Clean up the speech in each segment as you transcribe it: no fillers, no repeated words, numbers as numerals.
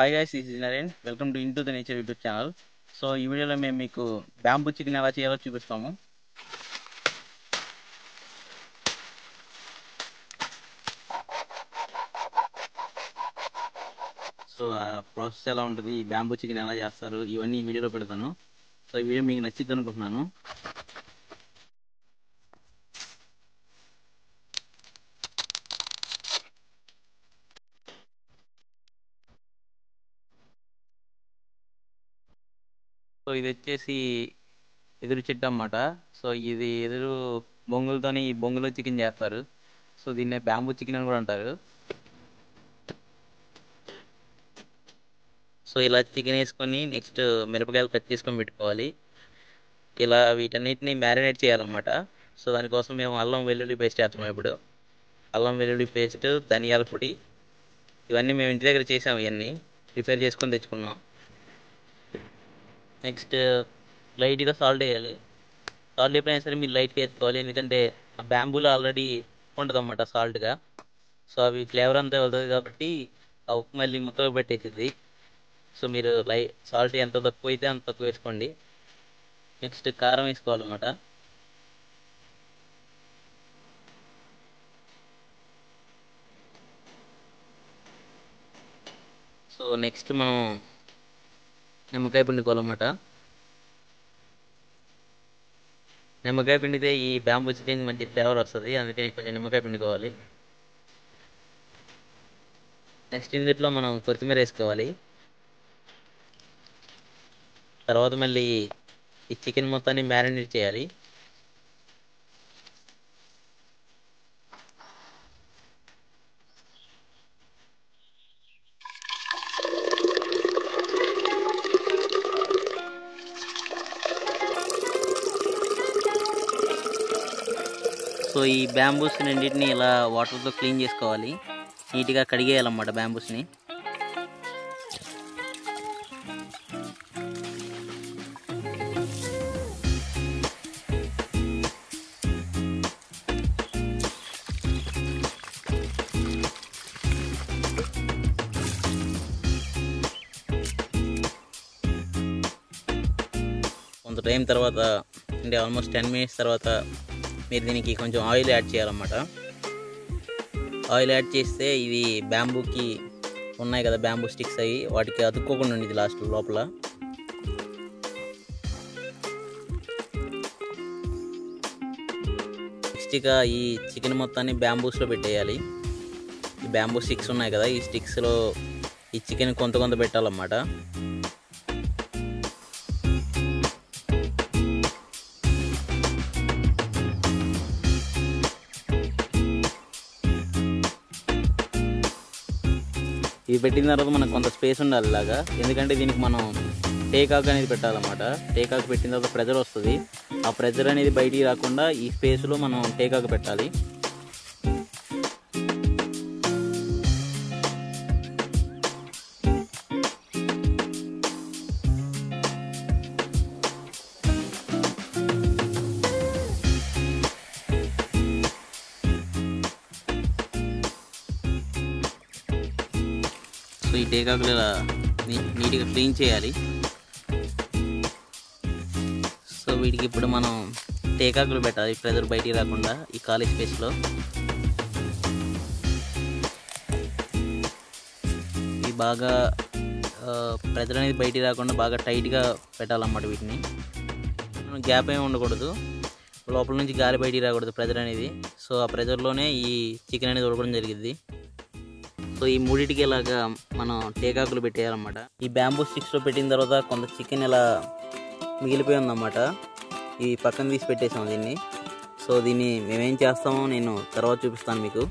Hi guys, this is Naren. Welcome to Into the Nature YouTube channel. So ఈ వీడియోలో మేము మీకు bamboo chicken ఎలా చేయాలో చూపిస్తాము. సో ఆ ప్రాసెస్ ఎలా ఉంటుంది, ఈ బ్యాంబూ చికెన్ ఎలా చేస్తారు, ఇవన్నీ ఈ వీడియోలో పెడతాను. సో ఈ వీడియో మీకు నచ్చిద్ది అనుకుంటున్నాను. సో ఇది వచ్చేసి ఎదురు చెట్టు అన్నమాట. సో ఇది ఎదురు బొంగులతోని బొంగులో చికెన్ చేస్తారు. సో దీన్నే బ్యాంబూ చికెన్ అని కూడా అంటారు. సో ఇలా చికెన్ వేసుకొని నెక్స్ట్ మిరపకాయలు కట్ చేసుకొని పెట్టుకోవాలి. ఇలా వీటన్నిటిని మ్యారినేట్ చేయాలన్నమాట. సో దానికోసం మేము అల్లం వెల్లుల్లి పేస్ట్ చేస్తాము. ఇప్పుడు అల్లం వెల్లుల్లి పేస్ట్, ధనియాల పొడి, ఇవన్నీ మేము ఇంటి దగ్గర చేసాము. ఇవన్నీ ప్రిపేర్ చేసుకొని తెచ్చుకున్నాం. నెక్స్ట్ లైట్గా సాల్ట్ వేయాలి. సాల్ట్ ఎప్పుడైనా సరే మీరు లైట్గా వేసుకోవాలి, ఎందుకంటే ఆ బ్యాంబూలో ఆల్రెడీ ఉంటుంది అన్నమాట సాల్ట్గా. సో అవి ఫ్లేవర్ అంతా వెళ్తుంది కాబట్టి ఆ ఉప్పు మళ్ళీ ముక్కలు పెట్టేసింది. సో మీరు సాల్ట్ ఎంత తక్కువ అయితే అంత తక్కువ వేసుకోండి. నెక్స్ట్ కారం వేసుకోవాలన్నమాట. సో నెక్స్ట్ మనం నిమ్మకాయ పిండుకోవాలన్నమాట. నిమ్మకాయ పిండితే ఈ బ్యాంబూ చికెన్ మంచి ఫ్లేవర్ వస్తుంది, అందుకే కొంచెం నిమ్మకాయ పిండుకోవాలి. నెక్స్ట్ ఇందులో మనం కొత్తిమీర వేసుకోవాలి. తర్వాత మళ్ళీ ఈ చికెన్ మొత్తాన్ని మ్యారినేట్ చేయాలి. సో ఈ బ్యాంబూస్ రెండింటిని ఇలా వాటర్తో క్లీన్ చేసుకోవాలి, నీట్గా కడిగేయాలన్నమాట బ్యాంబూస్ని. కొంత టైం తర్వాత అంటే ఆల్మోస్ట్ 10 minutes తర్వాత మీరు దీనికి కొంచెం ఆయిల్ యాడ్ చేయాలన్నమాట. ఆయిల్ యాడ్ చేస్తే ఇవి బ్యాంబూకి ఉన్నాయి కదా బ్యాంబూ స్టిక్స్, అవి వాటికి అతుక్కోకుండా ఉండేది లాస్ట్ లోపల. నెక్స్ట్గా ఈ చికెన్ మొత్తాన్ని బ్యాంబూస్లో పెట్టేయాలి. ఈ బ్యాంబూ స్టిక్స్ ఉన్నాయి కదా, ఈ స్టిక్స్లో ఈ చికెన్ కొంత కొంత పెట్టాలన్నమాట. ఇది పెట్టిన తర్వాత మనకు కొంత స్పేస్ ఉండాలి ఇలాగా, ఎందుకంటే దీనికి మనం టేకాక్ అనేది పెట్టాలన్నమాట. టేకాక్ పెట్టిన తర్వాత ప్రెజర్ వస్తుంది, ఆ ప్రెజర్ అనేది బయటికి రాకుండా ఈ స్పేస్లో మనం టేకాక్ పెట్టాలి. సో ఈ టేకాకులు ఇలా నీట్గా క్లీన్ చేయాలి. సో వీటికి ఇప్పుడు మనం టేకాకులు పెట్టాలి, ప్రెజర్ బయటికి రాకుండా ఈ ఖాళీ స్పేస్లో. ఇవి బాగా ప్రెజర్ అనేది బయటికి రాకుండా బాగా టైట్గా పెట్టాలన్నమాట. వీటిని గ్యాప్ ఏమి ఉండకూడదు, లోపల నుంచి గాలి బయటికి రాకూడదు ప్రెజర్ అనేది. సో ఆ ప్రెజర్లోనే ఈ చికెన్ అనేది ఉడకడం జరిగింది. సో ఈ మూడింటికి ఇలాగా మనం టేకాకులు పెట్టేయాలన్నమాట. ఈ బ్యాంబూ స్టిక్స్లో పెట్టిన తర్వాత కొంత చికెన్ ఇలా మిగిలిపోయి ఉందన్నమాట. ఈ పక్కన తీసి పెట్టేసాం దీన్ని. సో దీన్ని మేమేం చేస్తామో నేను తర్వాత చూపిస్తాను మీకు.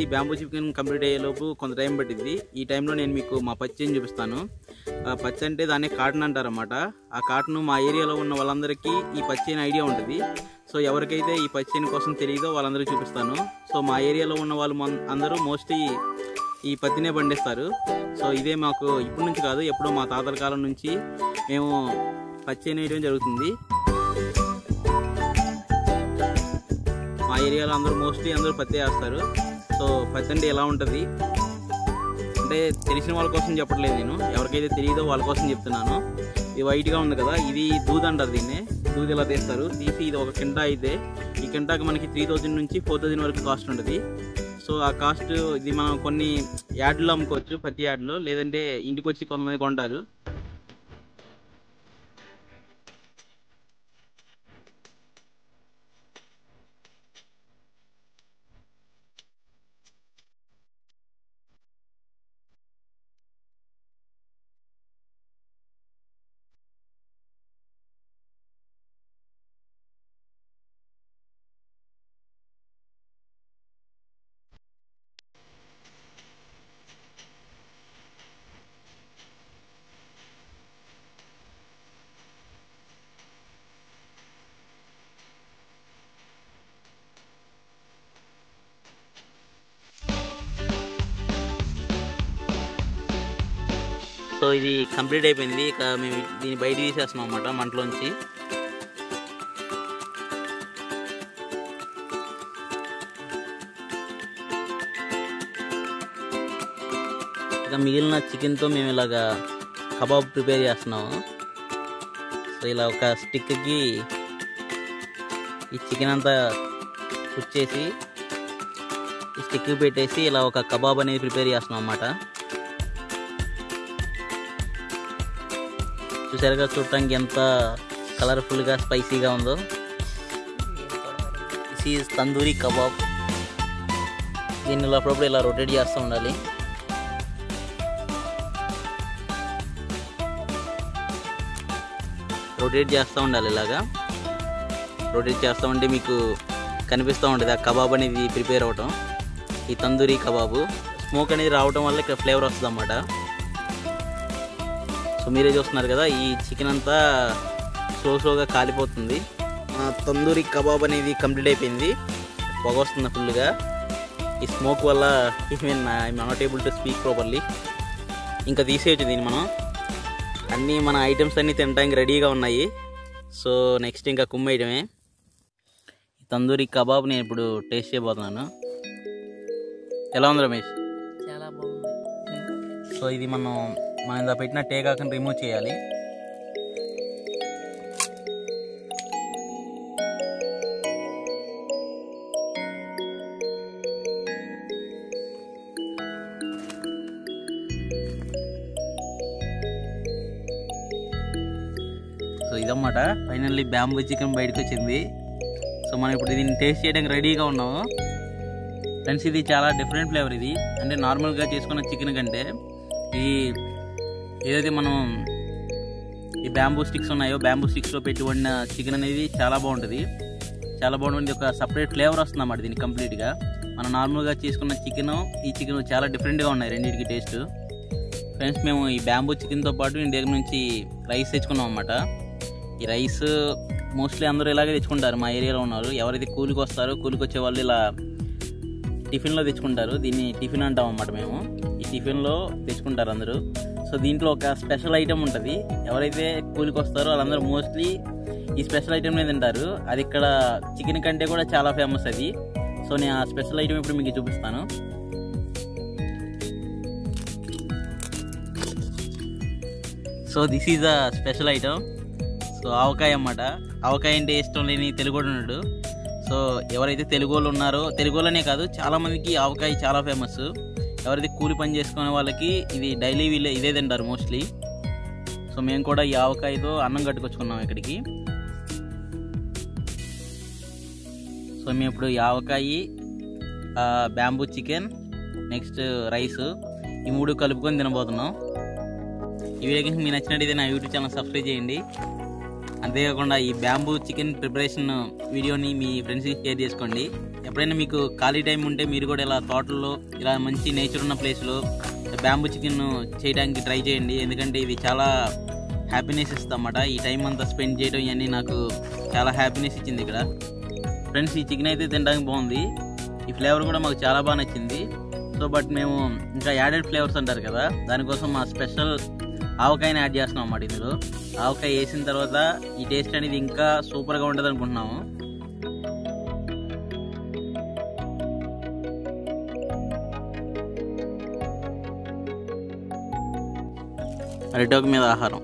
ఈ బ్యాంబూ చికెన్ కంప్లీట్ అయ్యేలోపు కొంత టైం పట్టింది. ఈ టైంలో నేను మీకు మా పచ్చిని చూపిస్తాను. పచ్చి అంటే దాన్ని కాటన్ అంటారన్నమాట. ఆ కాటన్ మా ఏరియాలో ఉన్న వాళ్ళందరికీ ఈ పచ్చి అని ఐడియా ఉంటుంది. సో ఎవరికైతే ఈ పచ్చిని కోసం తెలియదో వాళ్ళందరికీ చూపిస్తాను. సో మా ఏరియాలో ఉన్న వాళ్ళు అందరూ మోస్ట్లీ ఈ పత్తినే పండిస్తారు. సో ఇదే మాకు ఇప్పటి నుంచి కాదు, ఎప్పుడో మా తాతల కాలం నుంచి మేము పచ్చి వేయడం జరుగుతుంది. మా ఏరియాలో మోస్ట్లీ అందరూ పత్తి వేస్తారు. సో పత్తి అంటే ఎలా ఉంటుంది అంటే తెలిసిన వాళ్ళ కోసం చెప్పట్లేదు నేను, ఎవరికైతే తెలియదో వాళ్ళ కోసం చెప్తున్నాను. ఇది వైట్గా ఉంది కదా, ఇది దూద్ అంటారు. దీన్ని దూద్ ఇలా తీస్తారు. తీసి ఇది ఒక కింటా అయితే ఈ కింటాకి మనకి 3000 నుంచి 4000 వరకు కాస్ట్ ఉంటుంది. సో ఆ కాస్ట్ ఇది మనం కొన్ని యాడ్లో అమ్ముకోవచ్చు, పత్తి యాడ్లో, లేదంటే ఇంటికి వచ్చి కొంతమంది కొంటారు. సో ఇది కంప్లీట్ అయిపోయింది. ఇక మేము దీన్ని బయట తీసేస్తున్నాం అన్నమాట మంటలోంచి. ఇక మిగిలిన చికెన్తో మేము ఇలాగా కబాబ్ ప్రిపేర్ చేస్తున్నాము. సో ఇలా ఒక స్టిక్కి ఈ చికెన్ అంతా కుచ్చేసి ఈ స్టిక్కి పెట్టేసి ఇలా ఒక కబాబ్ అనేది ప్రిపేర్ చేస్తున్నాం అన్నమాట. చూసారుగా, చూడటానికి ఎంత కలర్ఫుల్గా స్పైసీగా ఉందో. This is tandoori kebab. దీన్ని అప్పుడప్పుడు ఇలా రొటేట్ చేస్తూ ఉండాలి. ఇలాగా రొటేట్ చేస్తూ ఉంటే మీకు కనిపిస్తూ ఉంటుంది ఆ కబాబ్ అనేది ప్రిపేర్ అవ్వటం. ఈ తందూరి కబాబు స్మోక్ అనేది రావటం వల్ల ఇక్కడ ఫ్లేవర్ వస్తుంది అన్నమాట. సో మీరే చూస్తున్నారు కదా, ఈ చికెన్ అంతా స్లోగా కాలిపోతుంది. తందూరి కబాబ్ అనేది కంప్లీట్ అయిపోయింది. పొగ వస్తుంది ఫుల్గా. ఈ స్మోక్ వల్ల even I'm not able to speak properly. ఇంకా తీసేయచ్చు దీన్ని మనం. అన్నీ మన ఐటమ్స్ అన్నీ తినడానికి రెడీగా ఉన్నాయి. సో నెక్స్ట్ ఇంకా కుమ్మేయడమే. ఈ తందూరి కబాబ్ నేను ఇప్పుడు టేస్ట్ చేయబోతున్నాను. ఎలా ఉంది రమేష్? చాలా బాగుంది. సో ఇది మనం ఇందా పెట్టిన టేకాకుని రిమూవ్ చేయాలి. సో ఇదన్నమాట ఫైనల్లీ బ్యాంబూ చికెన్ బయటకు వచ్చింది. సో మనం ఇప్పుడు దీన్ని టేస్ట్ చేయడానికి రెడీగా ఉన్నాము. ఫ్రెండ్స్, ఇది చాలా డిఫరెంట్ ఫ్లేవర్. ఇది అంటే నార్మల్గా చేసుకున్న చికెన్ కంటే ఈ ఏదైతే మనం ఈ బ్యాంబూ స్టిక్స్ ఉన్నాయో, బ్యాంబూ స్టిక్స్లో పెట్టి వండిన చికెన్ అనేది చాలా బాగుంటుంది. ఒక సపరేట్ ఫ్లేవర్ వస్తుంది అన్నమాట దీనికి కంప్లీట్గా. మనం నార్మల్గా చేసుకున్న చికెన్, ఈ చికెన్ చాలా డిఫరెంట్గా ఉన్నాయి రెండింటికి టేస్ట్. ఫ్రెండ్స్, మేము ఈ బ్యాంబూ చికెన్తో పాటు ఇంటి దగ్గర నుంచి రైస్ తెచ్చుకున్నాం అన్నమాట. ఈ రైస్ మోస్ట్లీ అందరూ ఇలాగే తెచ్చుకుంటారు మా ఏరియాలో ఉన్నారు. ఎవరైతే కూలికి వస్తారో, కూలికి వచ్చే వాళ్ళు ఇలా టిఫిన్లో తెచ్చుకుంటారు. దీన్ని టిఫిన్ అంటాం అన్నమాట మేము. ఈ టిఫిన్లో తెచ్చుకుంటారు అందరూ. సో దీంట్లో ఒక స్పెషల్ ఐటమ్ ఉంటుంది. ఎవరైతే కూలికి వస్తారో వాళ్ళందరూ మోస్ట్లీ ఈ స్పెషల్ ఐటమ్నే తింటారు. అది ఇక్కడ చికెన్ కంటే కూడా చాలా ఫేమస్ అది. సో సో నేను ఆ స్పెషల్ ఐటమ్ ఇప్పుడు మీకు చూపిస్తాను. So this is the special item. So avakaya అన్నమాట. ఆవకాయ అంటే ఇష్టం లేని తెలుగు ఉన్నాడు. సో ఎవరైతే తెలుగు వాళ్ళు ఉన్నారో, తెలుగు వాళ్ళనే కాదు చాలామందికి ఆవకాయ చాలా ఫేమస్. ఎవరైతే కూలి పని చేసుకునే వాళ్ళకి ఇది డైలీ వీళ్ళే ఇదే తింటారు మోస్ట్లీ. సో మేము కూడా ఈ ఆవకాయతో అన్నం కట్టుకొచ్చుకున్నాం ఇక్కడికి. సో మేము ఇప్పుడు ఈ ఆవకాయ, బ్యాంబూ చికెన్, నెక్స్ట్ రైస్, ఈ 3 కలుపుకొని తినబోతున్నాం. ఈ వీడియోకి మీకు నచ్చినట్టయితే నా యూట్యూబ్ ఛానల్ సబ్స్క్రైబ్ చేయండి. అంతేకాకుండా ఈ బ్యాంబూ చికెన్ ప్రిపరేషన్ వీడియోని మీ ఫ్రెండ్స్కి షేర్ చేసుకోండి. ఎప్పుడైనా మీకు ఖాళీ టైం ఉంటే మీరు కూడా ఇలా తోటల్లో, ఇలా మంచి నేచర్ ఉన్న ప్లేస్లో బ్యాంబూ చికెన్ చేయడానికి ట్రై చేయండి. ఎందుకంటే ఇది చాలా హ్యాపీనెస్ ఇస్తుంది అన్నమాట. ఈ టైం అంతా స్పెండ్ చేయడం ఇవన్నీ నాకు చాలా హ్యాపీనెస్ ఇచ్చింది ఇక్కడ. ఫ్రెండ్స్, ఈ చికెన్ అయితే తినడానికి బాగుంది. ఈ ఫ్లేవర్ కూడా మాకు చాలా బాగా నచ్చింది. సో బట్ మేము ఇంకా యాడెడ్ ఫ్లేవర్స్ అంటారు కదా, దానికోసం మా స్పెషల్ ఆవకాయని యాడ్ చేస్తున్నాం అన్నమాట. ఇందులో ఆవకాయ వేసిన తర్వాత ఈ టేస్ట్ అనేది ఇంకా సూపర్గా ఉంటుంది అనుకుంటున్నాము. అరిటాకు మీద ఆహారం.